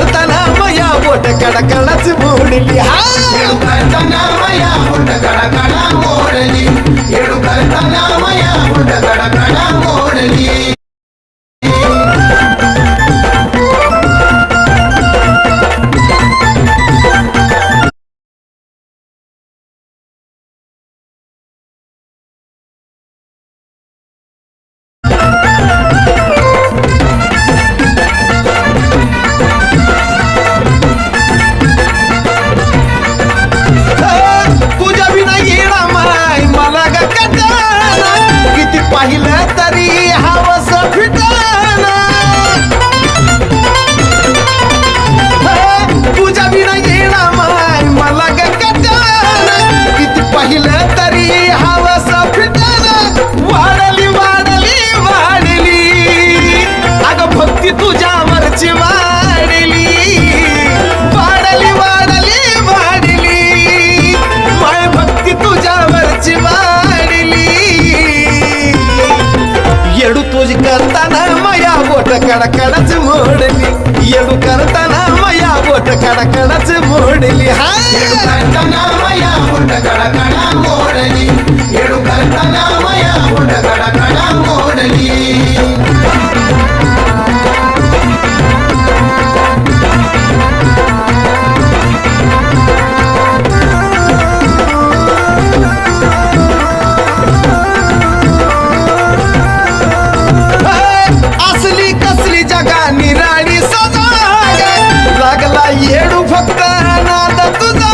करताना मया बोट कडकडच मोडली येडू करताना मया बोट कडकडा मोडली येडू करताना मया बोट कडकडा मोडली पाहिलं तरी हवस फिटाना तुझ्या बिना येणार माय मला गटाना किती पाहिलं तरी हवस फिटाना वाढली वाढली वाढली अगं भक्ती तुझ्यावरची वाढली वाढली वाढली वाढली माय भक्ती तुझ्यावरची वाढली येडू तुझी करताना मया बोट कडकडच मोडली येडू करताना मया बोट कडकडच मोडली येडू करताना मया बोट कडकडा मोडली येडू करताना मया बोट कडकडा मोडली येडू फक्त नाद तुझा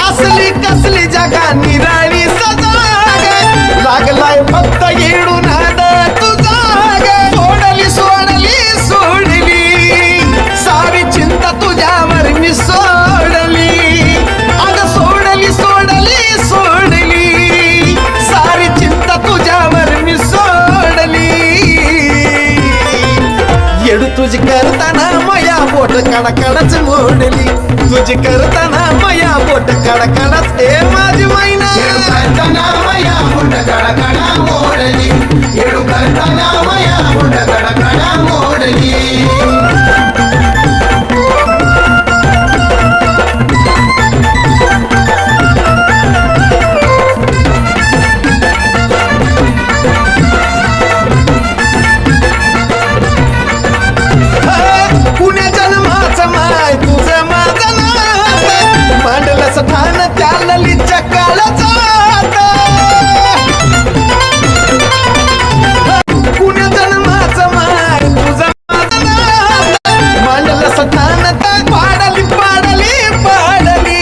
असली कसली जगा निराळी सजा लागलाय फक्त येडू नाद तुझा सोडली सोडली सोडली सारी चिंता तुझ्यावर मी सोडली अगं सोडली सोडली सोडली सारी चिंता तुझ्यावर मी सोडली येडू तुझी करताना मया बोट कडकडच मोडली तुझी करताना मया बोट कडकडच ए माझी मैना येडू करताना मया बोट कडकडा मोडली येडू करताना मया बोट कडकडा मोडली स्थान चालली चकाळ जात पुण्या जन्माचं माय तुझं मांडलं स्थान तर पाडली पाडली पाडली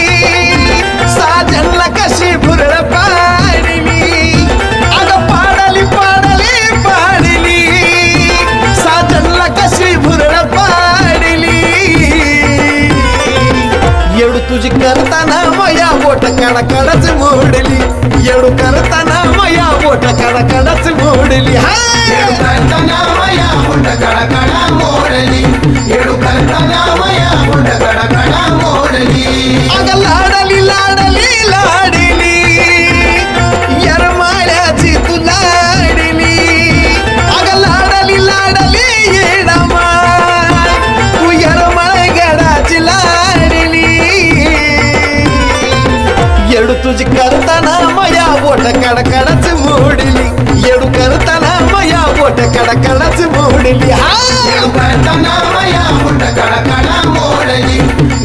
साजनला कशी भुरळ पाडली अगं पाडली पाडली पाडली साजनला कशी भुरळ पाडली येडू तुझी करताना मया बोट कडकडच मोडली येडू करताना मया बोट कडकडच मोडली येडू करताना मया बोट कडकडा मोडली येडू करताना मया बोट कडकडा मोडली अगं लाडली लाडली लाडली यरमाळ्याची तू लाडली अगं लाडली लाडली येडमा तू यरमाळ गडाची लाडली येडू तुझी करताना मया बोट कडकडच मोडली येडू करताना मया बोट कडकडच मोडली येडू करताना मया बोट कडकडा मोडली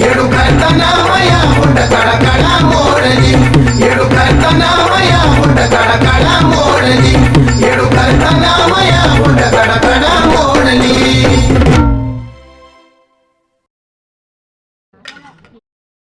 येडू करताना मया बोट कडकडा मोडली येडू करताना मया बोट कडकडा मोडली